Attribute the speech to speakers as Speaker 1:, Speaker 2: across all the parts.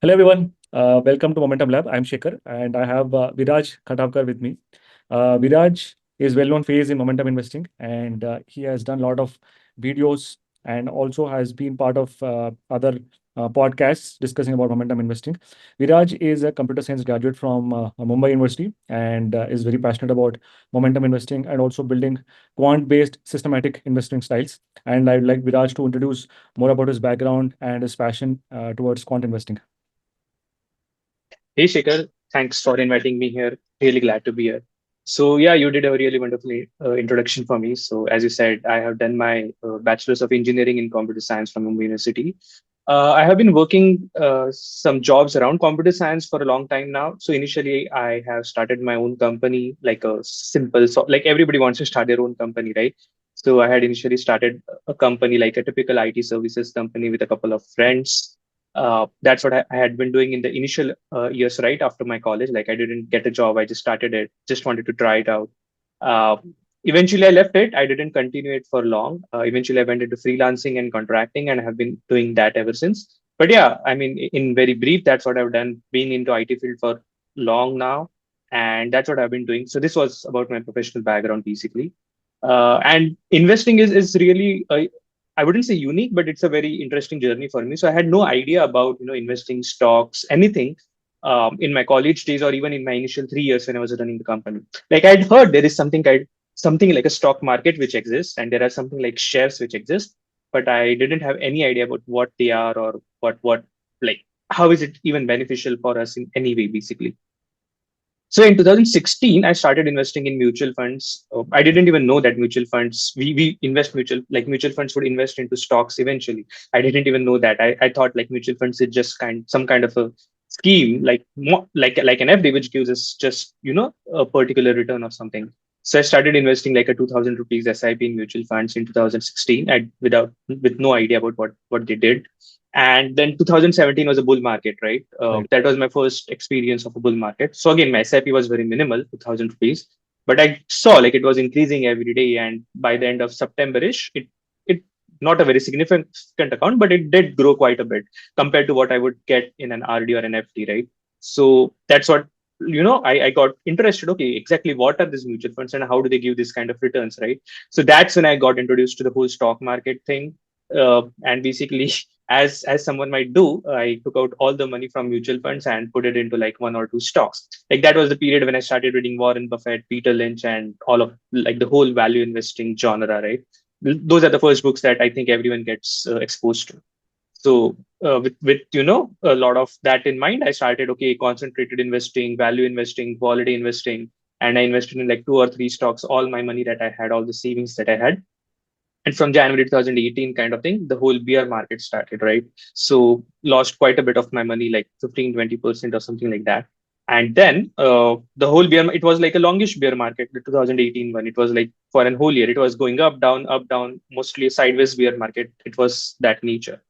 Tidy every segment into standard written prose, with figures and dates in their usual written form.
Speaker 1: Hello everyone, welcome to Momentum Lab. I'm Shekhar and I have Viraj Khatavkar with me. Viraj is well-known face in momentum investing and he has done a lot of videos and also has been part of other podcasts discussing about momentum investing. Viraj is a computer science graduate from Mumbai University and is very passionate about momentum investing and also building quant-based systematic investing styles. And I'd like Viraj to introduce more about his background and his passion towards quant investing.
Speaker 2: Hey Shikhar, thanks for inviting me here. Really glad to be here. So yeah, you did a really wonderful introduction for me. So as you said, I have done my bachelor's of engineering in computer science from Mumbai University. I have been working some jobs around computer science for a long time now. So initially, I have started my own company, like a simple, so like everybody wants to start their own company, right? So I had initially started a company, like a typical IT services company with a couple of friends. That's what I had been doing in the initial years, right after my college. Like I didn't get a job, I just started it, just wanted to try it out. Uh, Eventually, I left it. I didn't continue it for long. Eventually, I went into freelancing and contracting, and I have been doing that ever since. But yeah, I mean, in very brief, that's what I've done. Been into IT field for long now, and that's what I've been doing. So this was about my professional background, basically. And investing is really I wouldn't say unique, but it's a very interesting journey for me. So I had no idea about investing stocks, anything in my college days or even in my initial 3 years when I was running the company. Like I'd heard there is something like a stock market which exists, and there are something like shares which exist, but I didn't have any idea about what they are or what like how is it even beneficial for us in any way, basically. So in 2016, I started investing in mutual funds. I didn't even know that mutual funds, we invest mutual funds would invest into stocks eventually. I didn't even know that. I thought like mutual funds is just some kind of a scheme, like an FD, which gives us just, a particular return or something. So I started investing like a 2000 rupees SIP in mutual funds in 2016 with no idea about what they did. And then 2017 was a bull market, right?
Speaker 1: Right.
Speaker 2: That was my first experience of a bull market. So again, my SIP was very minimal, 2000 rupees, but I saw like it was increasing every day. And by the end of September-ish, it not a very significant account, but it did grow quite a bit compared to what I would get in an RD or an FD, right? So that's what, I got interested. Okay, exactly what are these mutual funds and how do they give this kind of returns, right? So that's when I got introduced to the whole stock market thing. And basically, as someone might do, I took out all the money from mutual funds and put it into like one or two stocks. Like that was the period when I started reading Warren Buffett, Peter Lynch, and all of like the whole value investing genre, right? Those are the first books that I think everyone gets exposed to. So with a lot of that in mind, I started concentrated investing, value investing, quality investing, and I invested in like two or three stocks, all my money that I had, all the savings that I had. And from January 2018 kind of thing, the whole bear market started, right? So lost quite a bit of my money, like 15-20% or something like that. And then the whole it was like a longish bear market, the 2018 one. It was like for a whole year, it was going up, down, mostly a sideways bear market. It was that nature.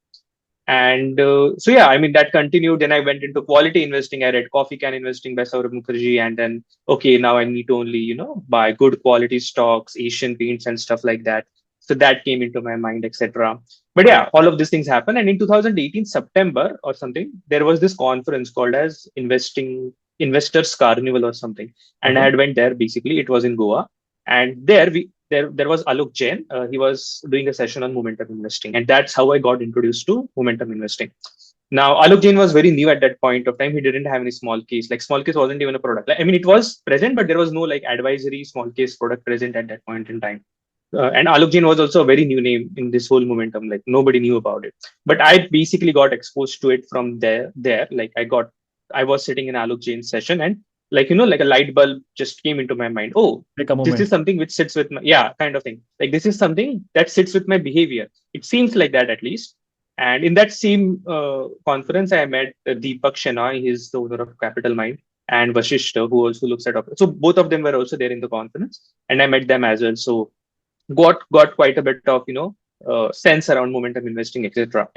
Speaker 2: And so, yeah, I mean, that continued. Then I went into quality investing. I read Coffee Can Investing by Saurabh Mukherjee. And then, okay, now I need to only, buy good quality stocks, Asian Paints and stuff like that. So that came into my mind, etc. But yeah, all of these things happened. And in 2018, September or something, there was this conference called as Investors Carnival or something. And I
Speaker 1: Okay.
Speaker 2: had went there, basically. It was in Goa. And there was Alok Jain. He was doing a session on momentum investing, and that's how I got introduced to momentum investing. Now, Alok Jain was very new at that point of time. He didn't have any small case. Like small case wasn't even a product. Like, I mean, it was present, but there was no like advisory small case product present at that point in time. And Alok Jain was also a very new name in this whole momentum. Like nobody knew about it. But I basically got exposed to it from there. Like I was sitting in Alok Jain's session, and like like a light bulb just came into my mind. Oh,
Speaker 1: Take a
Speaker 2: this is
Speaker 1: moment.
Speaker 2: something which sits with my, yeah, kind of thing. Like this is something that sits with my behavior. It seems like that, at least. And in that same conference, I met Deepak Shenoy. He's the owner of Capital Mind, and Vashishta, who also looks at So both of them were also there in the conference, and I met them as well. So got quite a bit of sense around momentum investing, etc.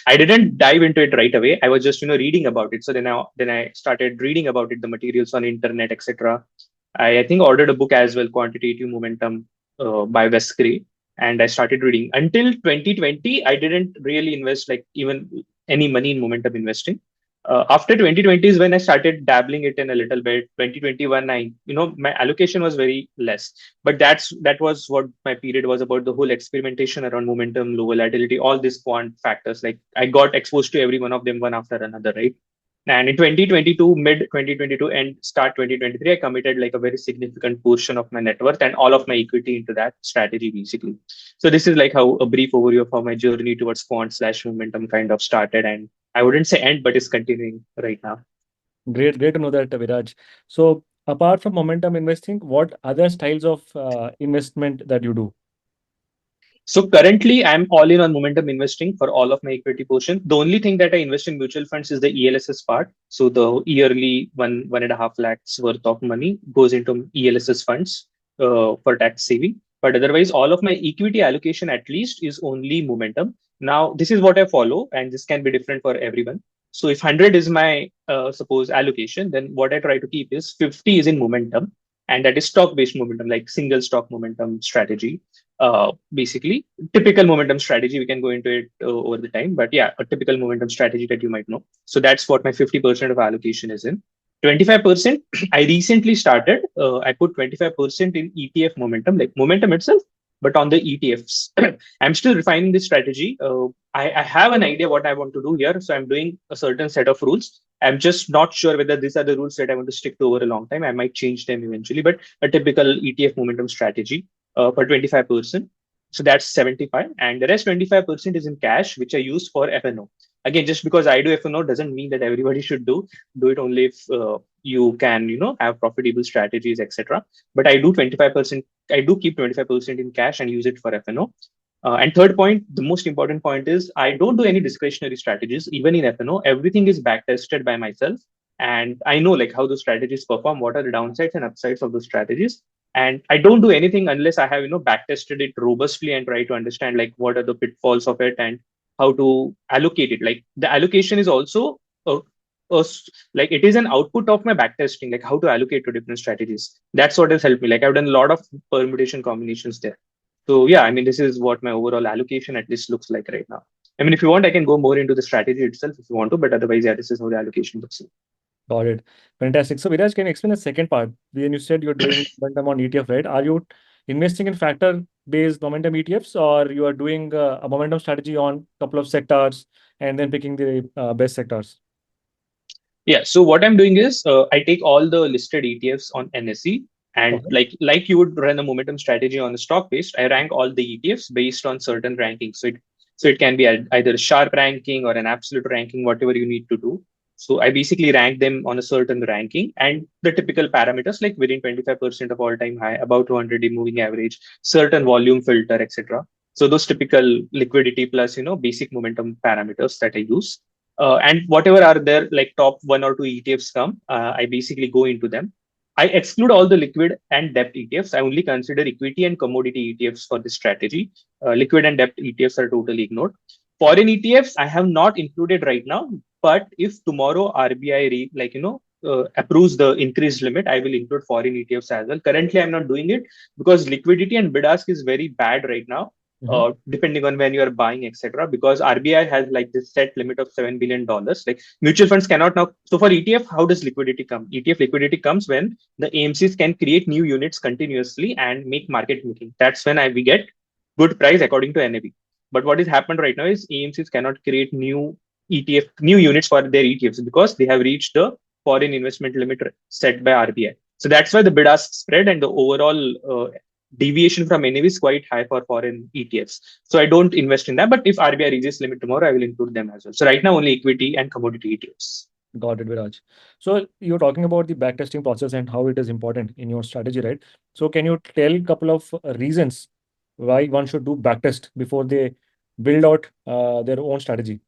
Speaker 2: I didn't dive into it right away. I was just reading about it. So then I started reading about it, the materials on internet, etc. I think ordered a book as well, Quantitative Momentum by Wes Gray, and I started reading. Until 2020, I didn't really invest like even any money in momentum investing. After 2020 is when I started dabbling it in a little bit. 2021, my allocation was very less, but that was what my period was about. The whole experimentation around momentum, low volatility, all these quant factors. Like I got exposed to every one of them one after another, right? And in 2022, mid 2022 and start 2023, I committed like a very significant portion of my net worth and all of my equity into that strategy, basically. So this is like how a brief overview of how my journey towards quant/momentum kind of started, and I wouldn't say end, but it's continuing right now.
Speaker 1: Great to know that, Viraj. So, apart from momentum investing, what other styles of investment that you do?
Speaker 2: So currently, I'm all in on momentum investing for all of my equity portion. The only thing that I invest in mutual funds is the ELSS part. So the yearly 1.5 lakhs worth of money goes into ELSS funds for tax saving. But otherwise, all of my equity allocation at least is only momentum. Now, this is what I follow, and this can be different for everyone. So if 100 is my suppose allocation, then what I try to keep is 50 is in momentum, and that is stock based momentum, like single stock momentum strategy. Basically typical momentum strategy, we can go into it over the time, but yeah, a typical momentum strategy that you might know. So that's what my 50% of allocation is in. 25% I recently started, I put 25% in ETF momentum, like momentum itself, but on the ETFs. I'm still refining this strategy. I have an idea what I want to do here, so I'm doing a certain set of rules. I'm just not sure whether these are the rules that I want to stick to over a long time. I might change them eventually, but a typical ETF momentum strategy for 25%. So that's 75. And the rest 25% is in cash, which I use for FNO. Again, just because I do FNO doesn't mean that everybody should do it only if you can, have profitable strategies, etc. But I do 25%, I do keep 25% in cash and use it for FNO. And third point, the most important point is I don't do any discretionary strategies, even in FNO. Everything is back tested by myself. And I know like how those strategies perform, what are the downsides and upsides of those strategies. And I don't do anything unless I have back tested it robustly and try to understand like what are the pitfalls of it and how to allocate it. Like the allocation is also like it is an output of my back testing, like how to allocate to different strategies. That's what has helped me. Like I've done a lot of permutation combinations there. So yeah, I mean, this is what my overall allocation at least looks like right now. I mean, if you want, I can go more into the strategy itself if you want to, but otherwise, yeah, this is how the allocation looks like.
Speaker 1: Got it. Fantastic. So, Viraj, can you explain the second part? When you said you're doing momentum on ETF, right? Are you investing in factor-based momentum ETFs, or you are doing a momentum strategy on a couple of sectors and then picking the best sectors?
Speaker 2: Yeah. So what I'm doing is I take all the listed ETFs on NSE, and
Speaker 1: Okay.
Speaker 2: like you would run a momentum strategy on a stock based, I rank all the ETFs based on certain rankings. So it can be either a sharp ranking or an absolute ranking, whatever you need to do. So I basically rank them on a certain ranking and the typical parameters like within 25% of all time high, about 200 day moving average, certain volume filter, etc. So those typical liquidity plus basic momentum parameters that I use. And whatever are there, like top one or two ETFs come, I basically go into them. I exclude all the liquid and debt ETFs. I only consider equity and commodity ETFs for this strategy. Liquid and debt ETFs are totally ignored. Foreign ETFs, I have not included right now, but if tomorrow RBI approves the increased limit, I will include foreign ETFs as well. Currently, I'm not doing it because liquidity and bid ask is very bad right now,
Speaker 1: Mhm.
Speaker 2: depending on when you are buying, etc. Because RBI has like this set limit of $7 billion. Like mutual funds cannot now. So for ETF, how does liquidity come? ETF liquidity comes when the AMCs can create new units continuously and make market making. That's when we get good price according to NAV. But what has happened right now is AMCs cannot create new units for their ETFs because they have reached the foreign investment limit set by RBI. So that's why the bid ask spread and the overall deviation from NAV is quite high for foreign ETFs. So I don't invest in that. But if RBI reaches limit tomorrow, I will include them as well. So right now, only equity and commodity ETFs.
Speaker 1: Got it, Viraj. So you're talking about the backtesting process and how it is important in your strategy, right? So can you tell a couple of reasons why one should do backtest before they build out their own strategy?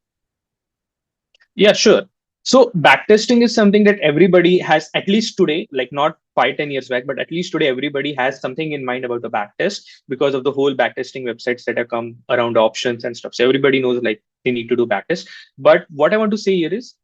Speaker 2: Yeah, sure. So backtesting is something that everybody has, at least today, like not 5, 10 years back, but at least today, everybody has something in mind about the backtest because of the whole backtesting websites that have come around options and stuff. So everybody knows like they need to do backtest. But what I want to say here is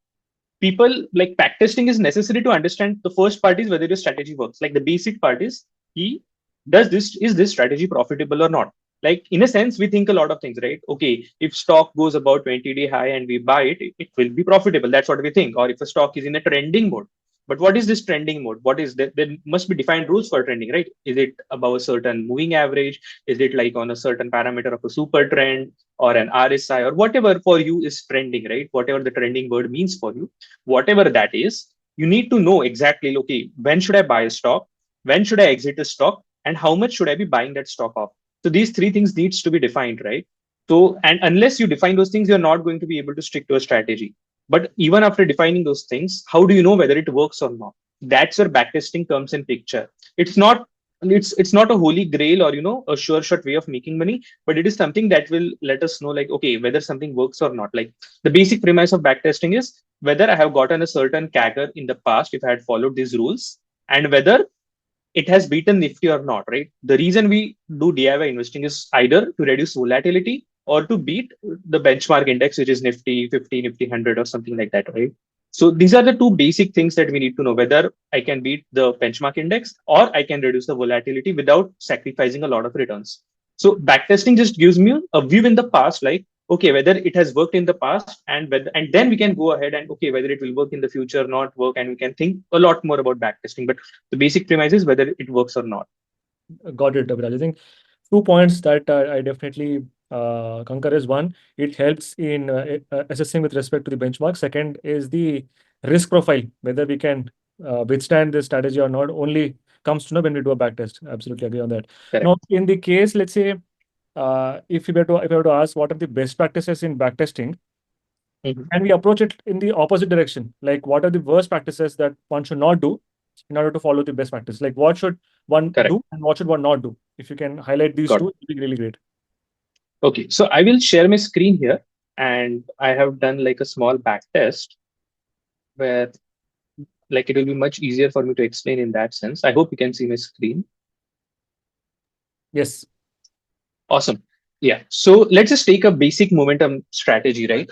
Speaker 2: people like backtesting is necessary to understand the first part is whether your strategy works. Like the basic part is he is this strategy profitable or not? Like in a sense, we think a lot of things, right? Okay, if stock goes about 20-day high and we buy it, it will be profitable. That's what we think. Or if a stock is in a trending mode. But what is this trending mode? What is that? There must be defined rules for trending, right? Is it above a certain moving average? Is it like on a certain parameter of a super trend or an RSI or whatever for you is trending, right? Whatever the trending word means for you, whatever that is, you need to know exactly, okay, when should I buy a stock? When should I exit a stock? And how much should I be buying that stock off? So these three things needs to be defined, right? So, and unless you define those things, you're not going to be able to stick to a strategy. But even after defining those things, how do you know whether it works or not? That's where backtesting comes in picture. It's not it's not a holy grail or a sure shot way of making money, but it is something that will let us know, like, okay, whether something works or not. Like the basic premise of backtesting is whether I have gotten a certain CAGR in the past if I had followed these rules, and whether it has beaten Nifty or not, right? The reason we do DIY investing is either to reduce volatility or to beat the benchmark index, which is Nifty 50, Nifty 100, or something like that, right? So these are the two basic things that we need to know, whether I can beat the benchmark index or I can reduce the volatility without sacrificing a lot of returns. So backtesting just gives me a view in the past, like, okay, whether it has worked in the past, and whether, and then we can go ahead and, okay, whether it will work in the future, not work, and we can think a lot more about backtesting. But the basic premise is whether it works or not.
Speaker 1: Got it, Abhiraj. I think 2 points that I definitely concur is: one, it helps in assessing with respect to the benchmark. Second is the risk profile, whether we can withstand this strategy or not, only comes to know when we do a back test. Absolutely agree on that. Now,
Speaker 2: Correct.
Speaker 1: in the case, let's say, if I were to ask what are the best practices in backtesting,
Speaker 2: Mhm.
Speaker 1: and we approach it in the opposite direction, like what are the worst practices that one should not do in order to follow the best practice? Like what should one
Speaker 2: Correct.
Speaker 1: do and what should one not do? If you can highlight these
Speaker 2: Got
Speaker 1: two,
Speaker 2: it.
Speaker 1: it would be really great.
Speaker 2: Okay, so I will share my screen here, and I have done like a small back test where, like, it will be much easier for me to explain in that sense. I hope you can see my screen.
Speaker 1: Yes.
Speaker 2: Awesome. Yeah. So let's just take a basic momentum strategy, right?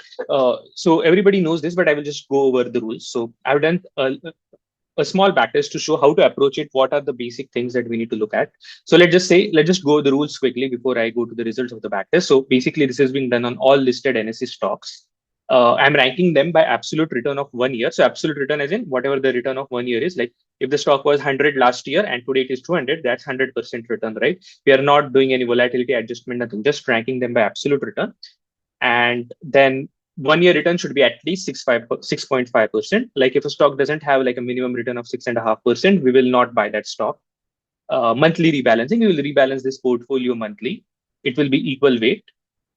Speaker 2: So everybody knows this, but I will just go over the rules. So I've done a small backtest to show how to approach it. What are the basic things that we need to look at? So let's just go over the rules quickly before I go to the results of the backtest. So basically, this has been done on all listed NSE stocks. I'm ranking them by absolute return of 1 year. So absolute return as in whatever the return of 1 year is. Like if the stock was 100 last year and today it is 200, that's 100% return, right? We are not doing any volatility adjustment, nothing, just ranking them by absolute return. And then 1 year return should be at least 6.5%. Like if a stock doesn't have like a minimum return of 6.5%, we will not buy that stock. Monthly rebalancing, we will rebalance this portfolio monthly. It will be equal weight.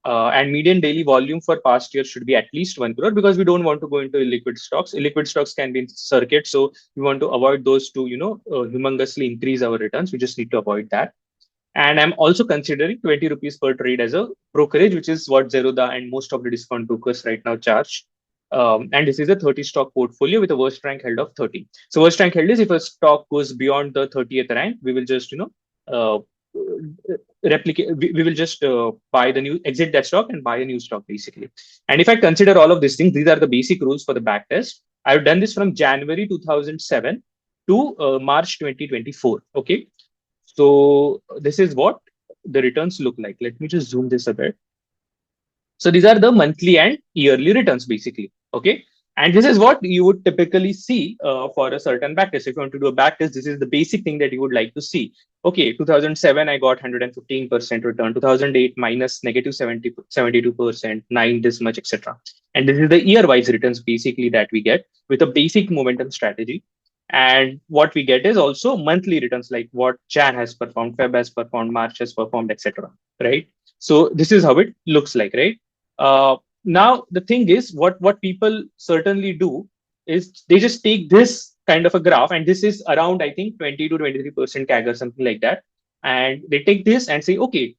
Speaker 2: And median daily volume for past year should be at least 1 crore, because we don't want to go into illiquid stocks. Illiquid stocks can be in circuit, so we want to avoid those to humongously increase our returns. We just need to avoid that. And I'm also considering 20 rupees per trade as a brokerage, which is what Zerodha and most of the discount brokers right now charge. And this is a 30 stock portfolio with a worst rank held of 30. So worst rank held is if a stock goes beyond the 30th rank, we will just, uh, replicate, we will just buy the new, exit that stock and buy a new stock basically. And if I consider all of these things, these are the basic rules for the back test. I've done this from January 2007 to March 2024. Okay. So this is what the returns look like. Let me just zoom this a bit. So these are the monthly and yearly returns basically. Okay. And this is what you would typically see for a certain backtest. If you want to do a backtest, this is the basic thing that you would like to see. Okay, 2007, I got 115% return. 2008, minus negative 72%, 9, this much, etc. And this is the year-wise returns basically that we get with a basic momentum strategy. And what we get is also monthly returns, like what Jan has performed, Feb has performed, March has performed, etc. Right? So this is how it looks like, right? Now the thing is, what people certainly do is they just take this kind of a graph, and this is around, I think, 20 to 23% CAGR, something like that, and they take this and say, okay,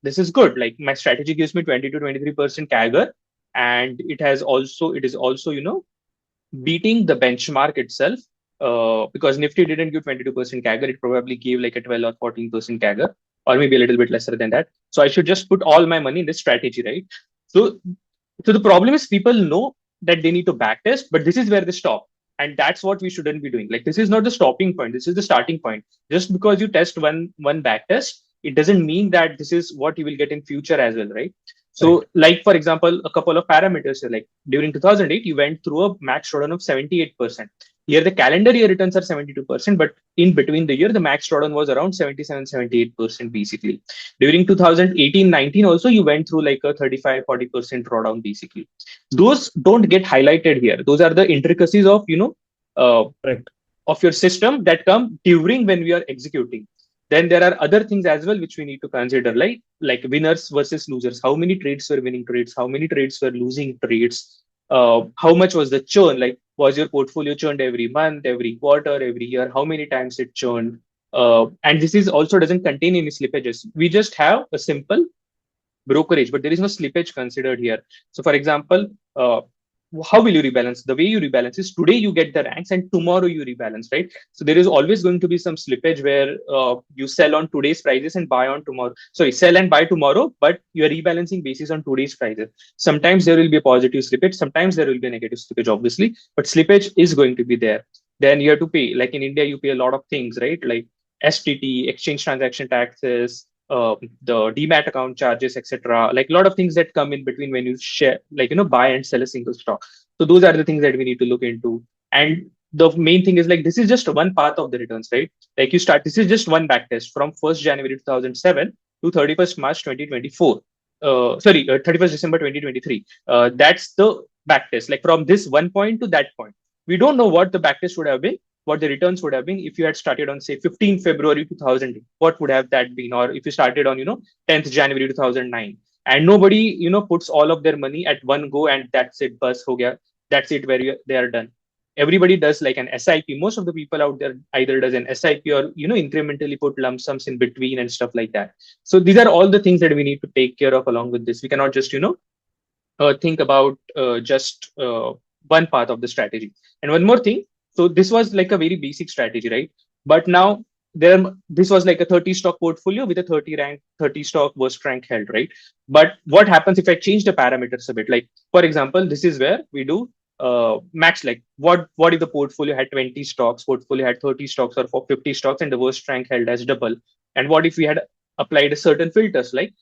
Speaker 2: this is good. Like my strategy gives me 20 to 23% CAGR, and it is also beating the benchmark itself. Because Nifty didn't give 22% CAGR, it probably gave like a 12 or 14% CAGR, or maybe a little bit lesser than that. So I should just put all my money in this strategy, right? So, so the problem is people know that they need to backtest, but this is where they stop. And that's what we shouldn't be doing. Like this is not the stopping point. This is the starting point. Just because you test one backtest it doesn't mean that this is what you will get in future as well, right?
Speaker 1: Correct.
Speaker 2: So, like for example, a couple of parameters here, like during 2008, you went through a max drawdown of 78%. Here, the calendar year returns are 72%, but in between the year, the max drawdown was around 77, 78% basically. During 2018-19, also, you went through like a 35, 40% drawdown basically. Those don't get highlighted here. Those are the intricacies of,
Speaker 1: Correct.
Speaker 2: of your system that come during when we are executing. Then there are other things as well which we need to consider, like winners versus losers. How many trades were winning trades? How many trades were losing trades? How much was the churn? Like, was your portfolio churned every month, every quarter, every year? How many times it churned? And this is also doesn't contain any slippages. We just have a simple brokerage, but there is no slippage considered here. So, for example, how will you rebalance? The way you rebalance is today you get the ranks and tomorrow you rebalance, right? So there is always going to be some slippage where you sell on today's prices and buy on tomorrow. Sorry, sell and buy tomorrow, but you are rebalancing basis on today's prices. Sometimes there will be a positive slippage, sometimes there will be a negative slippage, obviously, but slippage is going to be there. Then you have to pay. Like in India, you pay a lot of things, right? Like STT, exchange transaction taxes, the demat account charges, etc. Like a lot of things that come in between when you share, like buy and sell a single stock. So those are the things that we need to look into. And the main thing is like this is just one path of the returns, right? Like you start, this is just one backtest from 1st January 2007 to 31st March 2024. 31st December 2023. That's the backtest. Like from this one point to that point, we don't know what the backtest would have been, what the returns would have been if you had started on say 15th February 2000. What would have that been? Or if you started on 10th January 2009, and nobody puts all of their money at one go and that's it, bus ho gaya, that's it, where they are done. Everybody does like an SIP. Most of the people out there either does an SIP or incrementally put lump sums in between and stuff like that. So these are all the things that we need to take care of along with this. We cannot just think about just one part of the strategy. And one more thing, so this was like a very basic strategy, right? But now this was like a 30 stock portfolio with a 30 stock worst rank held, right? But what happens if I change the parameters a bit? Like for example, this is where we do max. Like what if the portfolio had 20 stocks, portfolio had 30 stocks or for 50 stocks, and the worst rank held as double? And what if we had applied a certain filters, like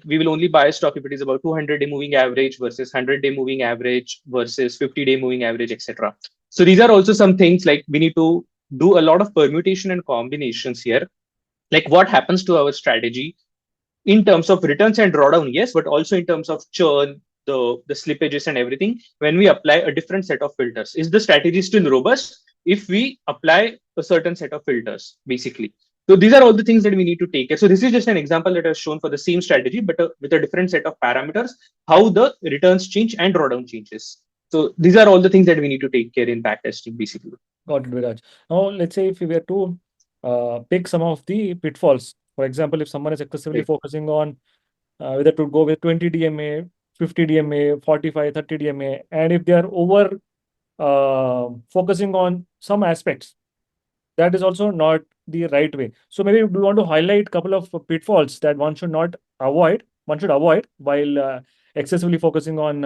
Speaker 2: we will only buy a stock if it is about 200-day moving average versus 100-day moving average versus 50-day moving average, etc. So these are also some things like we need to do a lot of permutation and combinations here. Like what happens to our strategy in terms of returns and drawdown, yes, but also in terms of churn, the slippages and everything. When we apply a different set of filters, is the strategy still robust if we apply a certain set of filters, basically? So these are all the things that we need to take care. So this is just an example that I've shown for the same strategy, but with a different set of parameters, how the returns change and drawdown changes. So these are all the things that we need to take care in backtesting, basically.
Speaker 1: Got it, Viraj. Now, let's say if we were to pick some of the pitfalls. For example, if someone is excessively
Speaker 2: Right.
Speaker 1: focusing on whether to go with 20 DMA, 50 DMA, 45, 30 DMA, and if they are over focusing on some aspects, that is also not the right way. So maybe we want to highlight a couple of pitfalls that one should not avoid, one should avoid while excessively focusing on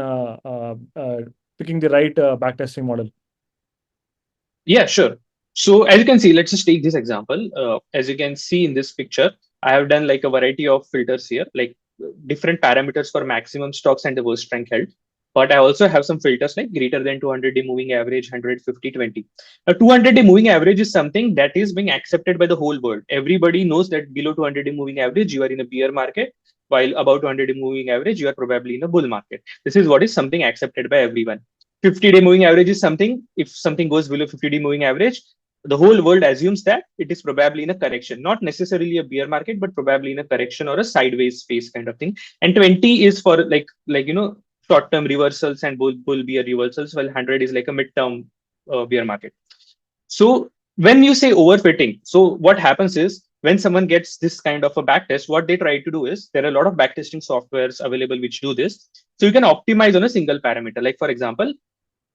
Speaker 1: picking the right backtesting model.
Speaker 2: Yeah, sure. So as you can see, let's just take this example. As you can see in this picture, I have done like a variety of filters here, like different parameters for maximum stocks and the worst rank held. But I also have some filters like greater than 200-day moving average, 150, 20. Now, 200-day moving average is something that is being accepted by the whole world. Everybody knows that below 200-day moving average, you are in a bear market, while above 200-day moving average, you are probably in a bull market. This is what is something accepted by everyone. 50-day moving average is something, if something goes below 50-day moving average, the whole world assumes that it is probably in a correction, not necessarily a bear market, but probably in a correction or a sideways phase kind of thing. And 20 is for short-term reversals and bull bear reversals, while 100 is like a mid-term bear market. So when you say overfitting, so what happens is when someone gets this kind of a backtest, what they try to do is there are a lot of backtesting softwares available which do this. So you can optimize on a single parameter. Like for example,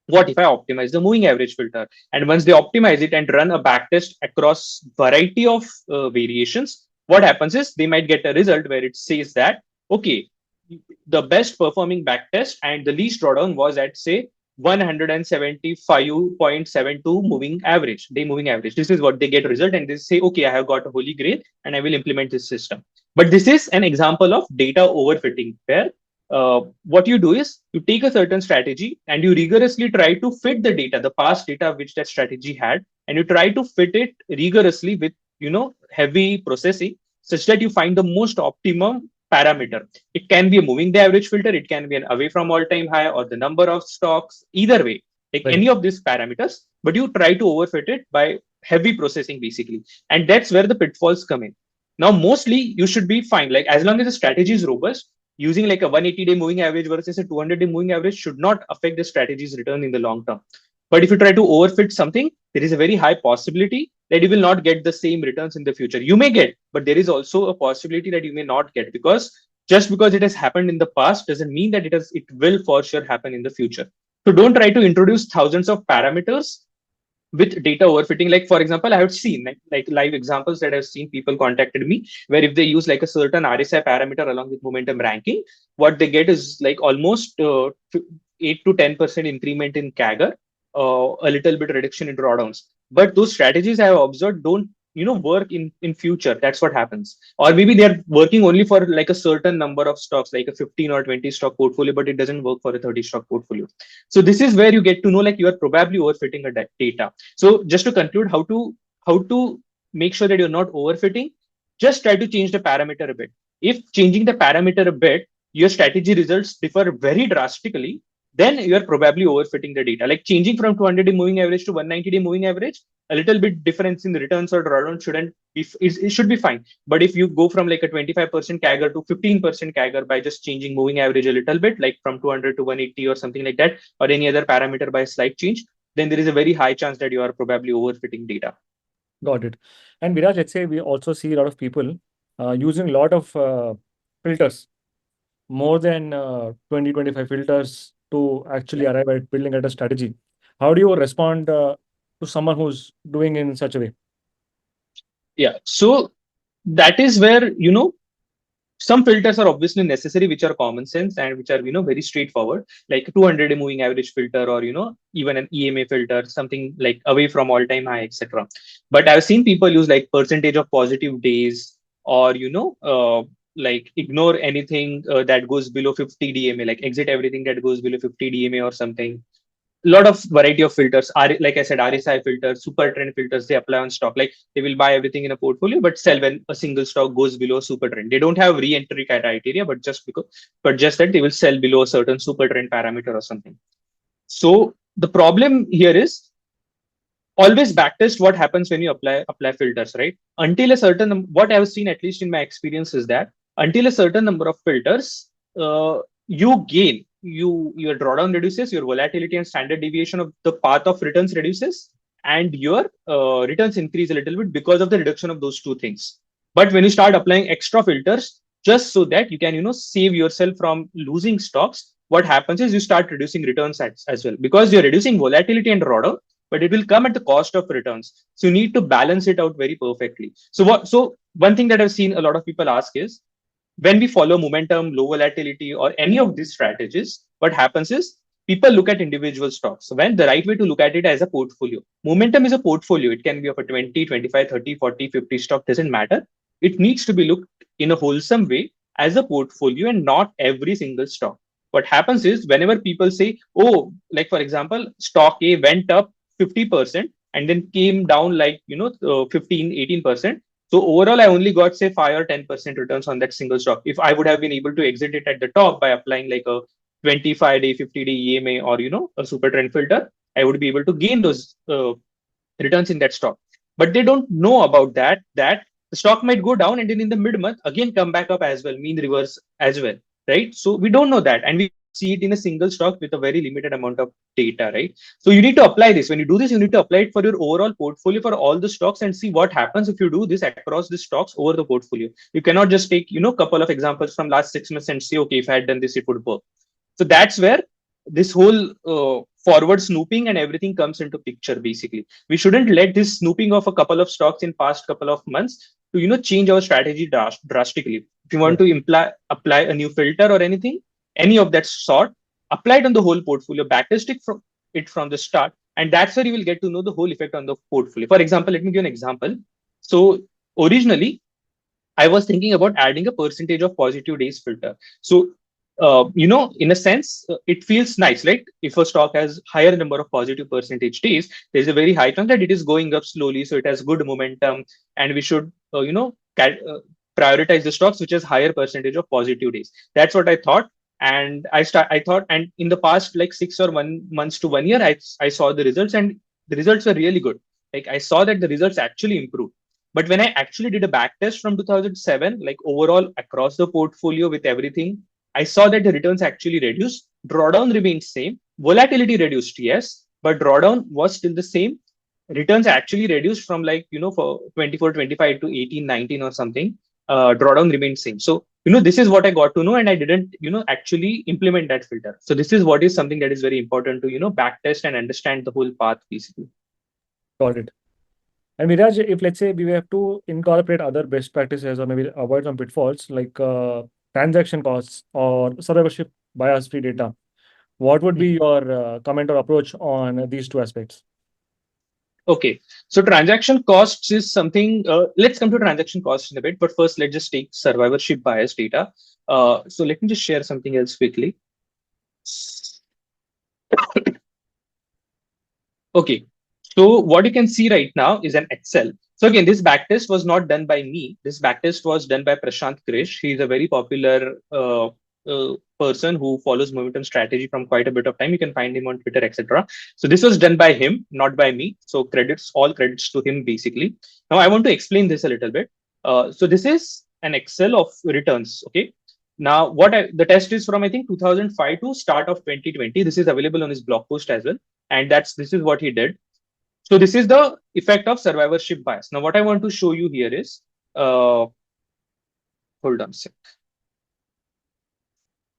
Speaker 2: what if I optimize the moving average filter? And once they optimize it and run a backtest across variety of variations, what happens is they might get a result where it says that, okay, the best performing backtest and the least drawdown was at say 175.72 moving average, day moving average. This is what they get result, and they say, okay, I have got a holy grail and I will implement this system. But this is an example of data overfitting, where what you do is you take a certain strategy and you rigorously try to fit the data, the past data which that strategy had, and you try to fit it rigorously with heavy processing, such that you find the most optimum parameter. It can be a moving the average filter, it can be an away from all-time high, or the number of stocks. Either way, take
Speaker 1: Right.
Speaker 2: any of these parameters, but you try to overfit it by heavy processing basically, and that's where the pitfalls come in. Now, mostly you should be fine. Like as long as the strategy is robust, using like a 180-day moving average versus a 200-day moving average should not affect the strategy's return in the long term. But if you try to overfit something, there is a very high possibility that you will not get the same returns in the future. You may get, but there is also a possibility that you may not get, because just because it has happened in the past doesn't mean that it will for sure happen in the future. So don't try to introduce thousands of parameters with data overfitting. Like for example, I have seen like live examples that I've seen, people contacted me where if they use like a certain RSI parameter along with momentum ranking, what they get is like almost 8 to 10% increment in CAGR, a little bit reduction in drawdowns. But those strategies I have observed don't work in future. That's what happens. Or maybe they're working only for like a certain number of stocks, like a 15 or 20 stock portfolio, but it doesn't work for a 30 stock portfolio. So this is where you get to know like you are probably overfitting a data. So just to conclude, how to make sure that you're not overfitting, just try to change the parameter a bit. If changing the parameter a bit, your strategy results differ very drastically, then you are probably overfitting the data. Like changing from 200-day moving average to 190-day moving average, a little bit difference in the returns or drawdown shouldn't be, it should be fine. But if you go from like a 25% CAGR to 15% CAGR by just changing moving average a little bit, like from 200 to 180 or something like that, or any other parameter by a slight change, then there is a very high chance that you are probably overfitting data.
Speaker 1: Got it. And Viraj, let's say we also see a lot of people using a lot of filters, more than 20, 25 filters to actually arrive at building at a strategy. How do you respond to someone who's doing in such a way?
Speaker 2: Yeah. So that is where, some filters are obviously necessary, which are common sense and which are, very straightforward, like 200-day moving average filter, or, even an EMA filter, something like away from all time high, etc. But I've seen people use like percentage of positive days, or, like ignore anything that goes below 50 DMA, like exit everything that goes below 50 DMA or something. Lot of variety of filters are, like I said, RSI filters, super trend filters, they apply on stock. Like they will buy everything in a portfolio but sell when a single stock goes below super trend. They don't have re-entry criteria, but just that they will sell below a certain super trend parameter or something. So the problem here is, always backtest what happens when you apply filters, right? Until a certain what I've seen, at least in my experience, is that until a certain number of filters, you gain, your drawdown reduces, your volatility and standard deviation of the path of returns reduces, and your returns increase a little bit because of the reduction of those two things. But when you start applying extra filters just so that you can save yourself from losing stocks, what happens is you start reducing returns as well, because you're reducing volatility and drawdown, but it will come at the cost of returns. So you need to balance it out very perfectly. So one thing that I've seen a lot of people ask is, when we follow momentum, low volatility, or any of these strategies, what happens is people look at individual stocks. So when the right way to look at it as a portfolio, momentum is a portfolio. It can be of a 20, 25, 30, 40, 50 stock, doesn't matter. It needs to be looked in a wholesome way as a portfolio and not every single stock. What happens is whenever people say, oh, like for example, stock A went up 50% and then came down like 15, 18%. So overall, I only got say 5 or 10% returns on that single stock. If I would have been able to exit it at the top by applying like a 25-day, 50-day EMA, or a super trend filter, I would be able to gain those returns in that stock. But they don't know about that the stock might go down and then in the mid month again come back up as well, mean reverse as well, right? So we don't know that, and we see it in a single stock with a very limited amount of data, right? So you need to apply this. When you do this, you need to apply it for your overall portfolio for all the stocks and see what happens if you do this across the stocks over the portfolio. You cannot just take couple of examples from last 6 months and say, okay, if I had done this, it would work. So that's where this whole forward snooping and everything comes into picture. Basically, we shouldn't let this snooping of a couple of stocks in past couple of months to change our strategy drastically. If you want
Speaker 1: Yeah.
Speaker 2: to apply a new filter or anything, any of that sort, apply it on the whole portfolio, backtest it from the start, and that's where you will get to know the whole effect on the portfolio. For example, let me give you an example. So originally, I was thinking about adding a percentage of positive days filter. So, in a sense, it feels nice, right? If a stock has higher number of positive percentage days, there's a very high chance that it is going up slowly, so it has good momentum, and we should, prioritize the stocks which has higher percentage of positive days. That's what I thought, and I thought, and in the past like 6 or 1 months to 1 year, I saw the results, and the results were really good. Like I saw that the results actually improved, but when I actually did a backtest from 2007, like overall across the portfolio with everything, I saw that the returns actually reduced. Drawdown remained same. Volatility reduced, yes, but drawdown was still the same. Returns actually reduced from like, for 24, 25 to 18, 19 or something. Drawdown remained same. So, this is what I got to know, and I didn't, actually implement that filter. So this is what is something that is very important to, backtest and understand the whole path basically.
Speaker 1: Got it. And Viraj, if let's say we have to incorporate other best practices or maybe avoid some pitfalls like transaction costs or survivorship bias free data, what would be your comment or approach on these two aspects?
Speaker 2: Okay, so transaction costs is something. Let's come to transaction costs in a bit, but first let's just take survivorship bias data. So let me just share something else quickly. Okay, so what you can see right now is an Excel. So again, this backtest was not done by me. This backtest was done by Prashant Krish. He is a very popular person who follows momentum strategy from quite a bit of time. You can find him on Twitter, etc. So this was done by him, not by me. So all credits to him basically. Now I want to explain this a little bit. So this is an Excel of returns. Okay. Now the test is from I think 2005 to start of 2020. This is available on his blog post as well, and this is what he did. So this is the effect of survivorship bias. Now, what I want to show you here is, hold on a sec.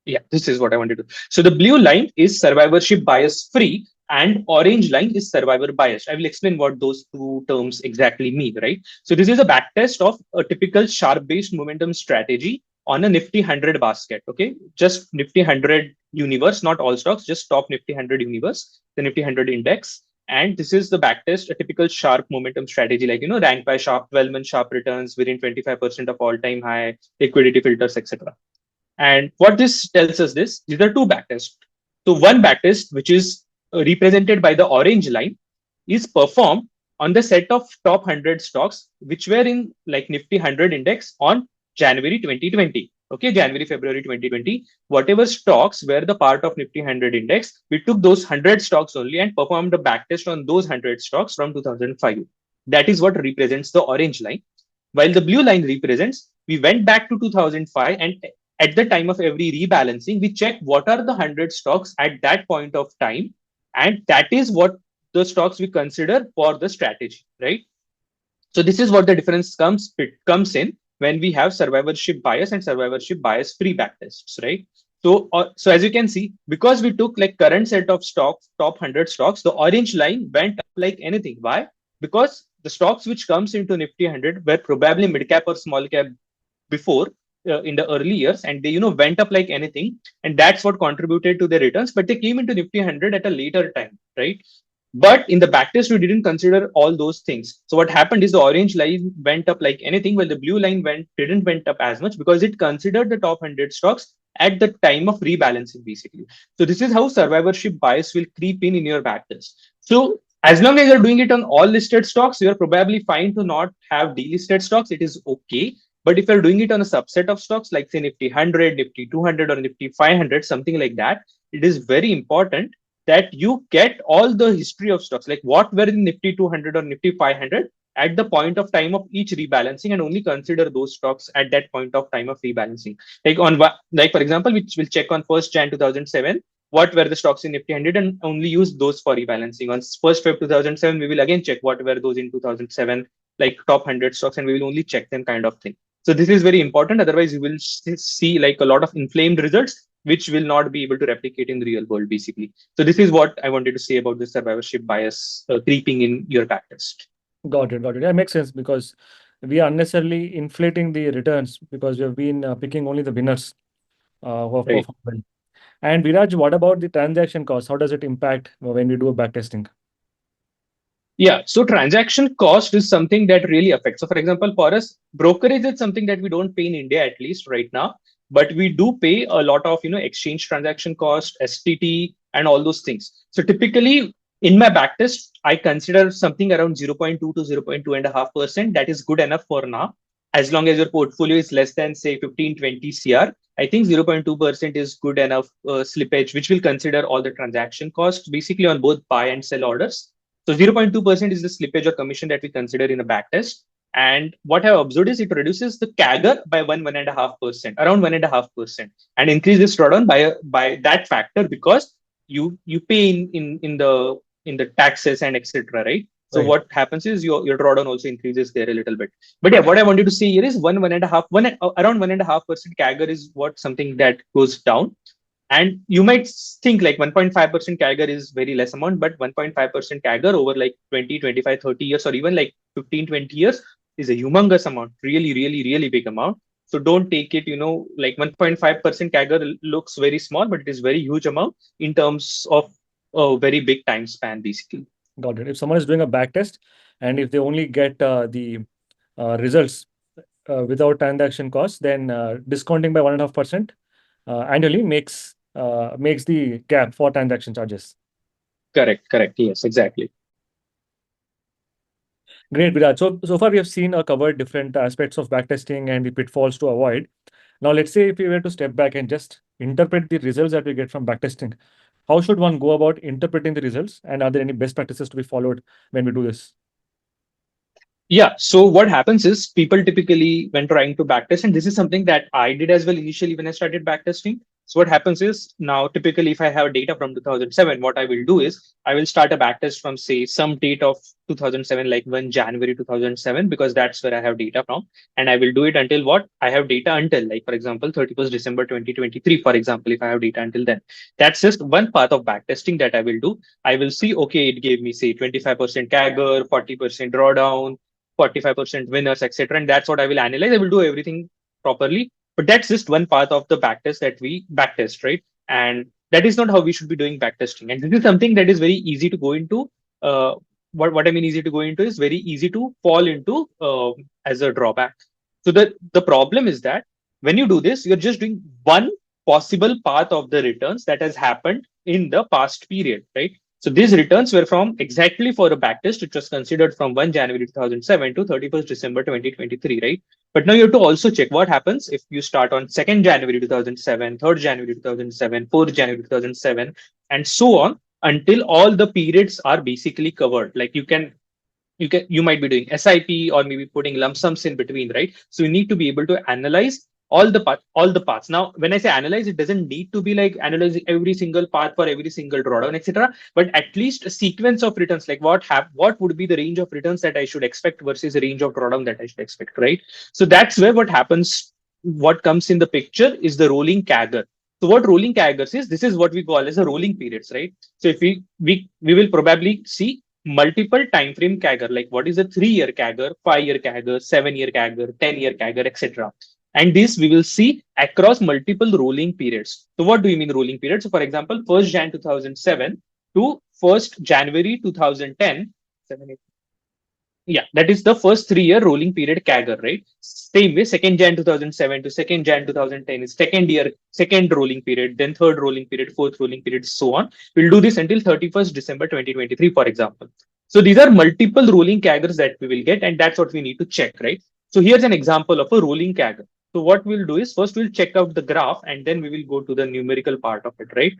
Speaker 2: Yeah, this is what I wanted to. So the blue line is survivorship bias free, and orange line is survivor biased. I will explain what those two terms exactly mean, right? So this is a backtest of a typical sharp-based momentum strategy on a Nifty 100 basket. Okay, just Nifty 100 universe, not all stocks, just top Nifty 100 universe, the Nifty 100 index. And this is the backtest, a typical sharp momentum strategy, like rank by sharp 12-month sharp returns within 25% of all-time high, liquidity filters, etc. And what this tells us this, these are two backtests. So one backtest, which is represented by the orange line, is performed on the set of top 100 stocks, which were in like Nifty 100 index on January 2020. Okay, January, February 2020, whatever stocks were the part of Nifty 100 index, we took those 100 stocks only and performed a backtest on those 100 stocks from 2005. That is what represents the orange line. While the blue line represents, we went back to 2005, and at the time of every rebalancing, we check what are the 100 stocks at that point of time. And that is what the stocks we consider for the strategy, right? So this is what the difference comes in when we have survivorship bias and survivorship bias free backtests, right? So as you can see, because we took like current set of stocks, top 100 stocks, the orange line went up like anything. Why? Because the stocks which comes into Nifty 100 were probably mid cap or small cap before, in the early years, and they went up like anything, and that's what contributed to the returns, but they came into Nifty 100 at a later time, right? But in the backtest, we didn't consider all those things. So what happened is the orange line went up like anything, while the blue line didn't went up as much because it considered the top 100 stocks at the time of rebalancing, basically. So this is how survivorship bias will creep in your backtest. So as long as you're doing it on all listed stocks, you're probably fine to not have delisted stocks. It is okay. But if you're doing it on a subset of stocks, like say Nifty 100, Nifty 200, or Nifty 500, something like that, it is very important that you get all the history of stocks, like what were in Nifty 200 or Nifty 500 at the point of time of each rebalancing, and only consider those stocks at that point of time of rebalancing. Like for example, which will check on 1st Jan 2007, what were the stocks in Nifty 100, and only use those for rebalancing. On 1st Feb 2007, we will again check what were those in 2007, like top 100 stocks, and we will only check them, kind of thing. So this is very important. Otherwise, you will see like a lot of inflamed results, which will not be able to replicate in the real world, basically. So this is what I wanted to say about the survivorship bias creeping in your backtest.
Speaker 1: Got it. Got it. Yeah, makes sense because we are unnecessarily inflating the returns because we have been picking only the winners who have
Speaker 2: Right.
Speaker 1: performed well. And Viraj, what about the transaction cost? How does it impact when we do a backtesting?
Speaker 2: Yeah, so transaction cost is something that really affects. So, for example, for us, brokerage is something that we don't pay in India at least right now, but we do pay a lot of exchange transaction cost, STT, and all those things. So typically, in my backtest, I consider something around 0.2 to 0.2.5%. That is good enough for now, as long as your portfolio is less than say 15-20 CR. I think 0.2% is good enough slippage, which will consider all the transaction costs basically on both buy and sell orders. So 0.2% is the slippage or commission that we consider in a backtest. And what I've observed is it reduces the CAGR by 1.5%, around 1.5%, and increases drawdown by that factor because you pay in the taxes and etc. Right. So
Speaker 1: Right.
Speaker 2: what happens is your drawdown also increases there a little bit. But yeah, what I wanted to say here is around 1.5% CAGR is what something that goes down. And you might think like 1.5% CAGR is very less amount, but 1.5% CAGR over like 20, 25, 30 years, or even like 15, 20 years is a humongous amount, really, really, really big amount. So don't take it, like 1.5% CAGR looks very small, but it is very huge amount in terms of a very big time span, basically.
Speaker 1: Got it. If someone is doing a back test and if they only get the results without transaction costs, then discounting by 1.5% annually makes the gap for transaction charges.
Speaker 2: Correct, correct. Yes, exactly.
Speaker 1: Great, Viraj. So far we have seen or covered different aspects of backtesting and the pitfalls to avoid. Now, let's say if we were to step back and just interpret the results that we get from backtesting, how should one go about interpreting the results? And are there any best practices to be followed when we do this?
Speaker 2: Yeah. So what happens is people typically when trying to backtest, and this is something that I did as well initially when I started backtesting. So what happens is now typically if I have data from 2007, what I will do is I will start a backtest from say some date of 2007, like 1 January 2007, because that's where I have data from. And I will do it until what I have data until, like for example, 31st December 2023, for example, if I have data until then. That's just one path of backtesting that I will do. I will see, okay, it gave me say 25% CAGR, 40% drawdown, 45% winners, etc. And that's what I will analyze. I will do everything properly. But that's just one part of the backtest that we backtest, right? And that is not how we should be doing backtesting. And this is something that is very easy to go into. What I mean easy to go into is very easy to fall into as a drawback. So the problem is that when you do this, you're just doing one possible path of the returns that has happened in the past period, right? So these returns were from exactly for a backtest, which was considered from 1 January 2007 to 31st December 2023, right? But now you have to also check what happens if you start on 2nd January 2007, 3rd January 2007, 4th January 2007, and so on until all the periods are basically covered. Like you might be doing SIP or maybe putting lump sums in between, right? So you need to be able to analyze all the paths. Now, when I say analyze, it doesn't need to be like analyzing every single path for every single drawdown, etc. But at least a sequence of returns, like what would be the range of returns that I should expect versus a range of drawdown that I should expect, right? So that's where what happens. What comes in the picture is the rolling CAGR. So what rolling CAGRs is, this is what we call as a rolling periods, right? So if we will probably see multiple time frame CAGR, like what is a 3-year CAGR, 5-year CAGR, 7-year CAGR, 10-year CAGR, etc. And this we will see across multiple rolling periods. So what do you mean rolling periods? So for example, 1st Jan 2007 to 1st January 2010, yeah, that is the first 3-year rolling period CAGR, right? Same way, 2nd Jan 2007 to 2nd Jan 2010 is second rolling period, then third rolling period, fourth rolling period, so on. We'll do this until 31st December 2023, for example. So these are multiple rolling CAGRs that we will get, and that's what we need to check, right? So here's an example of a rolling CAGR. So what we'll do is first we'll check out the graph, and then we will go to the numerical part of it, right?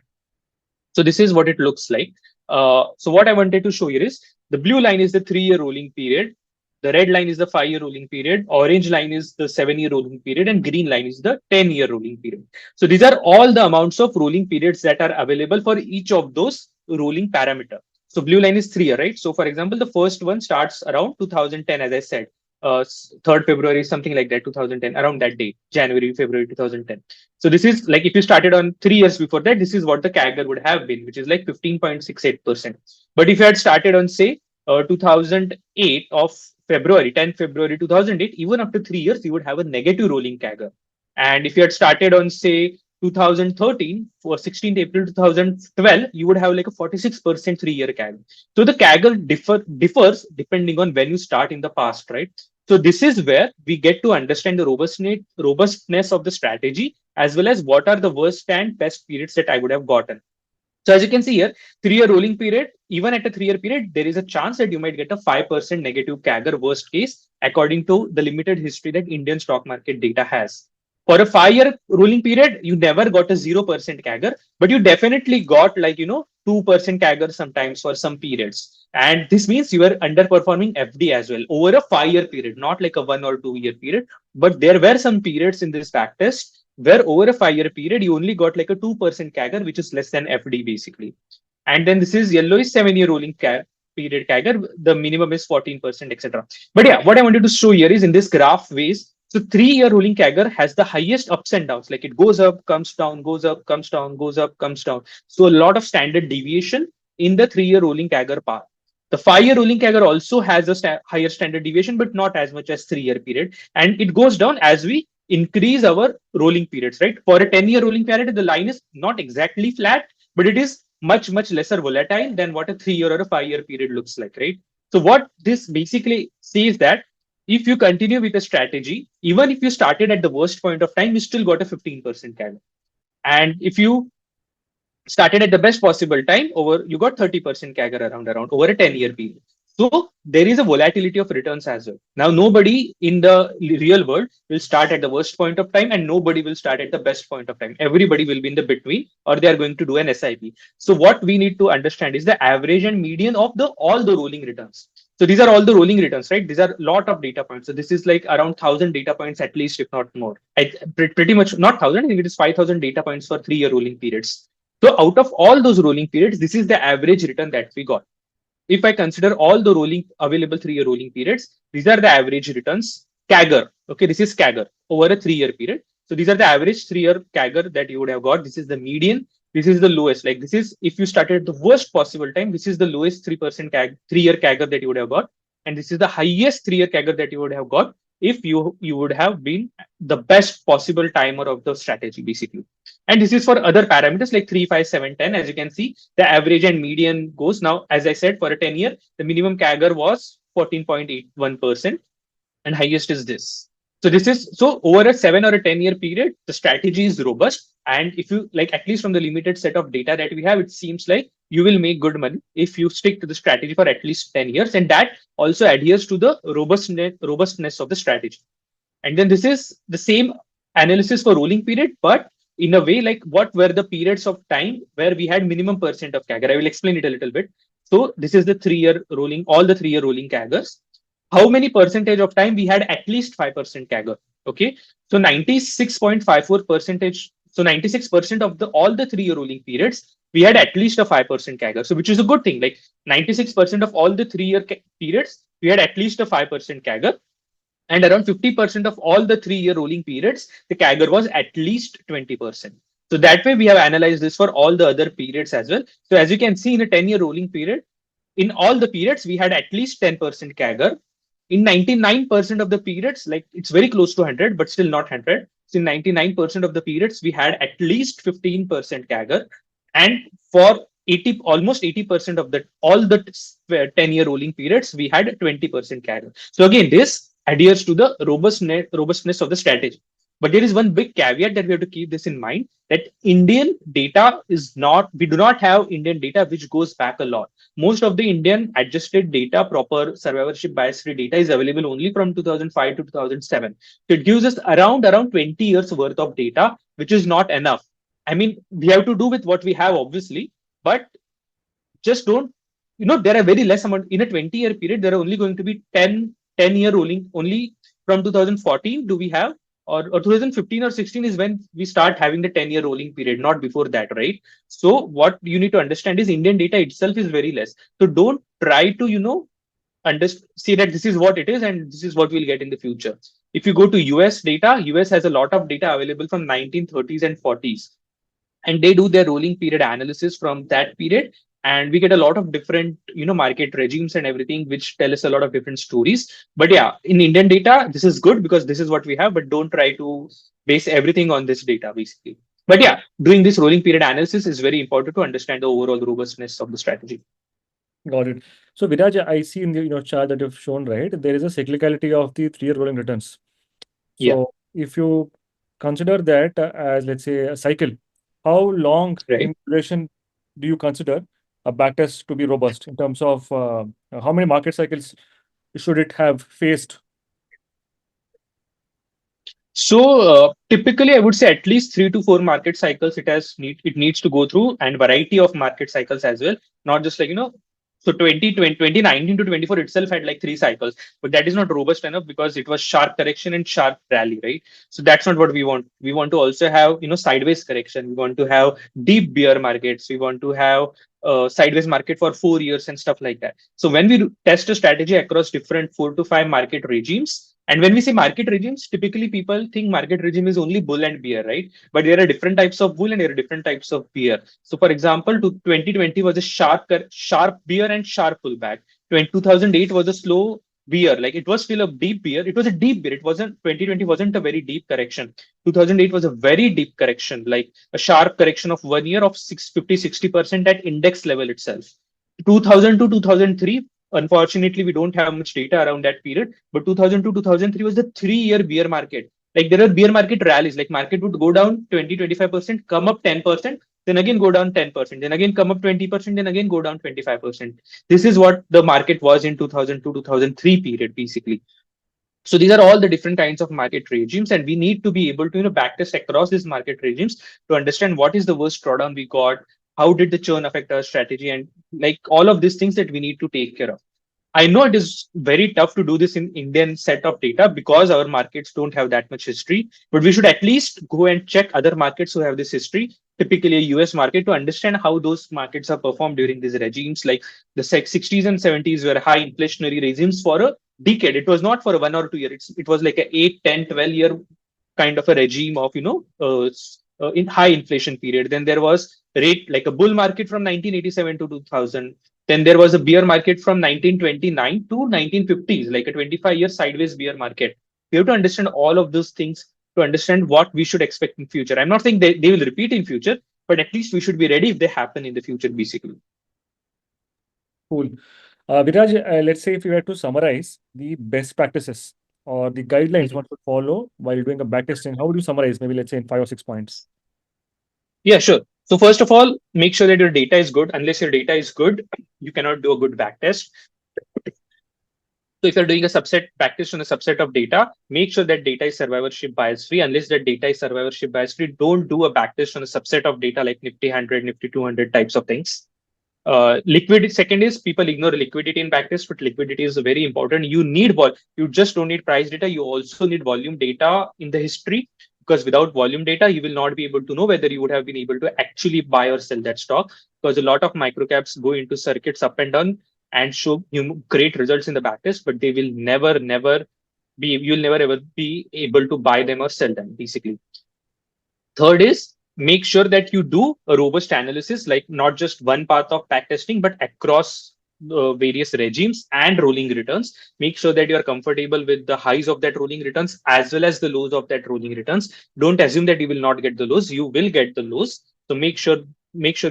Speaker 2: So this is what it looks like. So what I wanted to show you is the blue line is the 3-year rolling period. The red line is the 5-year rolling period. Orange line is the 7-year rolling period, and green line is the 10-year rolling period. So these are all the amounts of rolling periods that are available for each of those rolling parameter. So blue line is 3-year, right? So for example, the first one starts around 2010, as I said, 3rd February, something like that, 2010, around that date, January, February 2010. So this is like if you started on 3 years before that, this is what the CAGR would have been, which is like 15.68%. But if you had started on say 2008 of February, 10 February 2008, even after 3 years, you would have a negative rolling CAGR. And if you had started on say 2013 for 16th April 2012, you would have like a 46% 3-year CAGR. So the CAGR differs depending on when you start in the past, right? So this is where we get to understand the robustness of the strategy, as well as what are the worst and best periods that I would have gotten. So as you can see here, 3-year rolling period, even at a 3-year period, there is a chance that you might get a 5% negative CAGR worst case, according to the limited history that Indian stock market data has. For a 5-year rolling period, you never got a 0% CAGR, but you definitely got like, 2% CAGR sometimes for some periods. And this means you are underperforming FD as well over a 5-year period, not like a 1 or 2 year period. But there were some periods in this backtest where over a 5-year period, you only got like a 2% CAGR, which is less than FD basically. And then this is yellow is 7-year rolling period CAGR. The minimum is 14%, etc. But yeah, what I wanted to show here is in this graph ways. So 3-year rolling CAGR has the highest ups and downs. Like it goes up, comes down, goes up, comes down, goes up, comes down. So a lot of standard deviation in the 3-year rolling CAGR path. The 5-year rolling CAGR also has a higher standard deviation, but not as much as 3-year period. And it goes down as we increase our rolling periods, right? For a 10-year rolling period, the line is not exactly flat, but it is much, much lesser volatile than what a 3-year or a 5-year period looks like, right? So what this basically says that if you continue with a strategy, even if you started at the worst point of time, you still got a 15% CAGR. And if you started at the best possible time, over you got 30% CAGR around over a 10-year period. So there is a volatility of returns as well. Now, nobody in the real world will start at the worst point of time, and nobody will start at the best point of time. Everybody will be in the between, or they are going to do an SIP. So what we need to understand is the average and median of the all the rolling returns. So these are all the rolling returns, right? These are a lot of data points. So this is like around 1,000 data points at least, if not more. Pretty much not 1,000. I think it is 5,000 data points for 3-year rolling periods. So out of all those rolling periods, this is the average return that we got. If I consider all the rolling available 3-year rolling periods, these are the average returns. CAGR. Okay, this is CAGR over a 3-year period. So these are the average 3-year CAGR that you would have got. This is the median. This is the lowest. Like this is if you started at the worst possible time, this is the lowest 3% 3-year CAGR that you would have got. And this is the highest 3-year CAGR that you would have got if you would have been the best possible timer of the strategy, basically. And this is for other parameters like 3, 5, 7, 10. As you can see, the average and median goes. Now, as I said, for a 10-year, the minimum CAGR was 14.81%, and highest is this. So this is so over a 7 or a 10-year period, the strategy is robust. And if you like, at least from the limited set of data that we have, it seems like you will make good money if you stick to the strategy for at least 10 years. And that also adheres to the robustness of the strategy. And then this is the same analysis for rolling period, but in a way, like what were the periods of time where we had minimum percent of CAGR? I will explain it a little bit. So this is the 3-year rolling, all the 3-year rolling CAGRs. How many percentage of time we had at least 5% CAGR? Okay, so 96.54 percentage. So 96% of the all the 3-year rolling periods, we had at least a 5% CAGR. So which is a good thing. Like 96% of all the 3-year periods, we had at least a 5% CAGR. And around 50% of all the 3-year rolling periods, the CAGR was at least 20%. So that way we have analyzed this for all the other periods as well. So as you can see in a 10-year rolling period, in all the periods, we had at least 10% CAGR. In 99% of the periods, like it's very close to 100, but still not 100. So in 99% of the periods, we had at least 15% CAGR. And for 80, almost 80% of the all the 10-year rolling periods, we had 20% CAGR. So again, this adheres to the robustness of the strategy. But there is one big caveat that we have to keep this in mind, that Indian data is not, we do not have Indian data which goes back a lot. Most of the Indian adjusted data, proper survivorship bias free data is available only from 2005 to 2007. So it gives us around 20 years worth of data, which is not enough. I mean, we have to do with what we have, obviously, but just don't, there are very less amount in a 20-year period. There are only going to be 10-year rolling. Only from 2014 do we have, or 2015 or 16 is when we start having the 10-year rolling period, not before that, right? So what you need to understand is Indian data itself is very less. So don't try to, see that this is what it is and this is what we'll get in the future. If you go to US data, US has a lot of data available from 1930s and 40s. And they do their rolling period analysis from that period, and we get a lot of different market regimes and everything which tell us a lot of different stories. But yeah, in Indian data this is good because this is what we have, but don't try to base everything on this data basically. But yeah, doing this rolling period analysis is very important to understand the overall robustness of the strategy.
Speaker 1: Got it. So Viraj, I see in the chart that you've shown, right, there is a cyclicality of the 3-year rolling returns.
Speaker 2: Yeah,
Speaker 1: So if you consider that as, let's say, a cycle, how long
Speaker 2: right.
Speaker 1: in duration do you consider a backtest to be robust in terms of how many market cycles should it have faced?
Speaker 2: So typically, I would say at least 3 to 4 market cycles it needs to go through, and variety of market cycles as well. Not just like So 2019 to 24 itself had like 3 cycles, but that is not robust enough because it was sharp correction and sharp rally, right? So that's not what we want. We want to also have sideways correction. We want to have deep bear markets. We want to have sideways market for 4 years and stuff like that. So when we test a strategy across different 4 to 5 market regimes, and when we say market regimes, typically people think market regime is only bull and bear, right? But there are different types of bull and there are different types of bear. So, for example, 2020 was a sharp bear and sharp pullback. 2008 was a slow bear, like it was still a deep bear. It was a deep bear. It wasn't 2020 wasn't a very deep correction. 2008 was a very deep correction, like a sharp correction of 1 year of 60% at index level itself. 2000 to 2003, unfortunately, we don't have much data around that period, but 2002 2003 was the 3 year bear market. Like there are bear market rallies, like market would go down 20-25%, come up 10%, then again go down 10%, then again come up 20%, then again go down 25%. This is what the market was in 2002 2003 period, basically. So these are all the different kinds of market regimes, and we need to be able to backtest across these market regimes to understand what is the worst drawdown we got, how did the churn affect our strategy, and like all of these things that we need to take care of. I know it is very tough to do this in Indian set of data because our markets don't have that much history, but we should at least go and check other markets who have this history, typically a US market, to understand how those markets are performed during these regimes. Like the 60s and 70s were high inflationary regimes for a decade. It was not for a 1 or 2 year. It was like a 8, 10, 12 year kind of a regime of in high inflation period. Then there was rate like a bull market from 1987 to 2000. Then there was a bear market from 1929 to 1950s, like a 25-year sideways bear market. We have to understand all of those things to understand what we should expect in future. I'm not saying they will repeat in future, but at least we should be ready if they happen in the future, basically.
Speaker 1: Cool. Viraj, let's say if you were to summarize the best practices or the guidelines
Speaker 2: Mhm.
Speaker 1: one should follow while doing a backtesting, how would you summarize? Maybe let's say in 5 or 6 points.
Speaker 2: Yeah, sure. So first of all, make sure that your data is good. Unless your data is good, you cannot do a good backtest. So if you're doing a subset practice on a subset of data, make sure that data is survivorship bias free. Unless that data is survivorship bias free, don't do a backtest on a subset of data like Nifty 100, Nifty 200 types of things. Liquidity. Second is people ignore liquidity in backtest, but liquidity is very important. You just don't need price data. You also need volume data in the history, because without volume data, you will not be able to know whether you would have been able to actually buy or sell that stock. Because a lot of microcaps go into circuits up and down and show great results in the backtest, but they will never you'll never ever be able to buy them or sell them, basically. Third is make sure that you do a robust analysis, like not just one path of backtesting, but across various regimes and rolling returns. Make sure that you are comfortable with the highs of that rolling returns as well as the lows of that rolling returns. Don't assume that you will not get the lows. You will get the lows. So make sure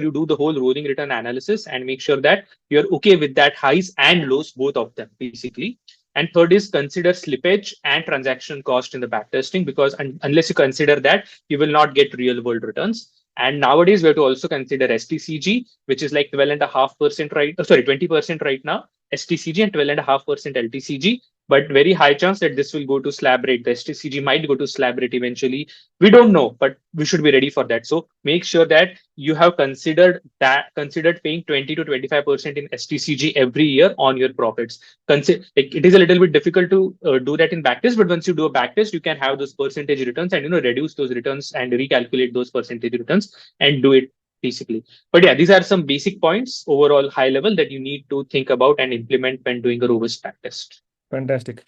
Speaker 2: you do the whole rolling return analysis and make sure that you're okay with that highs and lows, both of them, basically. And third is consider slippage and transaction cost in the backtesting, because unless you consider that, you will not get real world returns. And nowadays, we have to also consider STCG, which is like 12.5% right, sorry, 20% right now, STCG, and 12.5% LTCG. But very high chance that this will go to slab rate. The STCG might go to slab rate eventually. We don't know, but we should be ready for that. So make sure that you have considered paying 20 to 25% in STCG every year on your profits. Like it is a little bit difficult to do that in backtest, but once you do a backtest, you can have those percentage returns and reduce those returns and recalculate those percentage returns and do it, basically. But yeah, these are some basic points, overall high level, that you need to think about and implement when doing a robust backtest.
Speaker 1: Fantastic.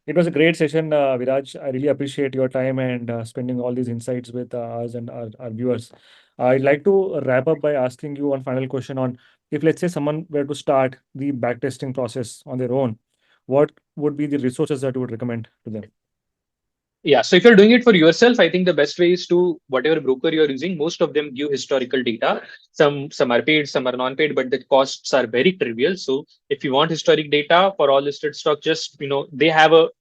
Speaker 1: It was a great session, Viraj. I really appreciate your time and spending all these insights with us and our viewers. I'd like to wrap up by asking you one final question on if, let's say, someone were to start the backtesting process on their own, what would be the resources that you would recommend to them?
Speaker 2: Yeah, so if you're doing it for yourself, I think the best way is to whatever broker you're using. Most of them give historical data. Some are paid, some are non-paid, but the costs are very trivial. So if you want historic data for all listed stock, just they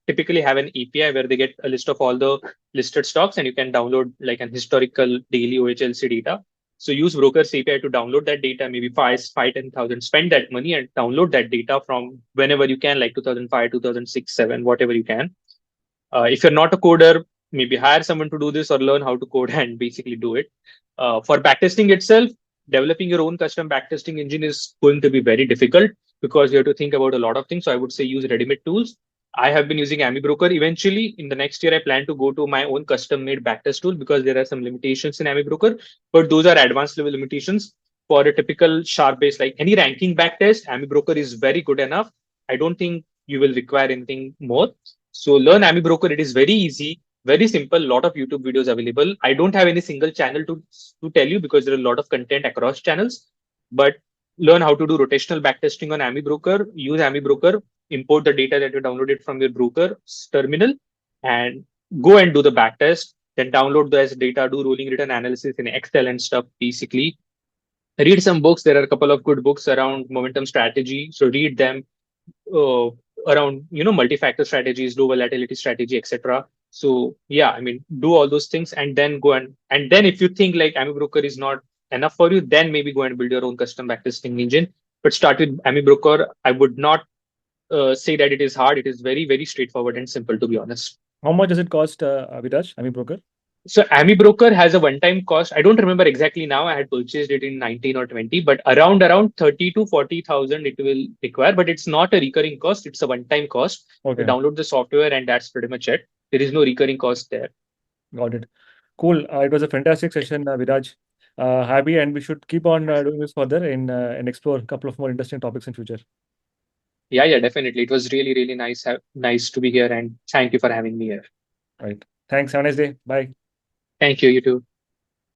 Speaker 2: typically have an API where they get a list of all the listed stocks, and you can download like an historical daily OHLC data. So use broker's API to download that data, maybe 10,000, spend that money and download that data from whenever you can, like 2005, 2006, 7, whatever you can. If you're not a coder, maybe hire someone to do this or learn how to code and basically do it. For backtesting itself, developing your own custom backtesting engine is going to be very difficult because you have to think about a lot of things. So I would say use ready-made tools. I have been using AmiBroker. Eventually, in the next year, I plan to go to my own custom-made backtest tool because there are some limitations in AmiBroker, but those are advanced level limitations. For a typical sharp base, like any ranking backtest, AmiBroker is very good enough. I don't think you will require anything more. So learn AmiBroker. It is very easy, very simple. Lot of YouTube videos available. I don't have any single channel to tell you because there are a lot of content across channels. But learn how to do rotational backtesting on AmiBroker. Use AmiBroker. Import the data that you downloaded from your broker's terminal, and go and do the backtest. Then download those data, do rolling return analysis in Excel and stuff. Basically, read some books. There are a couple of good books around momentum strategy. So read them uh, around multi-factor strategies, low volatility strategy, etc. So yeah, I mean, do all those things and then go and then if you think like AmiBroker is not enough for you, then maybe go and build your own custom backtesting engine. But start with AmiBroker. I would not say that it is hard. It is very very straightforward and simple, to be honest.
Speaker 1: How much does it cost, Viraj? I mean, broker.
Speaker 2: So AmiBroker has a one-time cost. I don't remember exactly now. I had purchased it in 19 or 20, but around 30 to 40,000 it will require. But it's not a recurring cost. It's a one-time cost. You
Speaker 1: Okay,
Speaker 2: download the software and that's pretty much it. There is no recurring cost there.
Speaker 1: got it. Cool. It was a fantastic session, Viraj. Happy, and we should keep on doing this further and explore a couple of more interesting topics in future.
Speaker 2: Yeah, yeah, definitely. It was really, really nice to be here, and thank you for having me here.
Speaker 1: Right. Thanks. Have a nice day. Bye.
Speaker 2: Thank you. You too.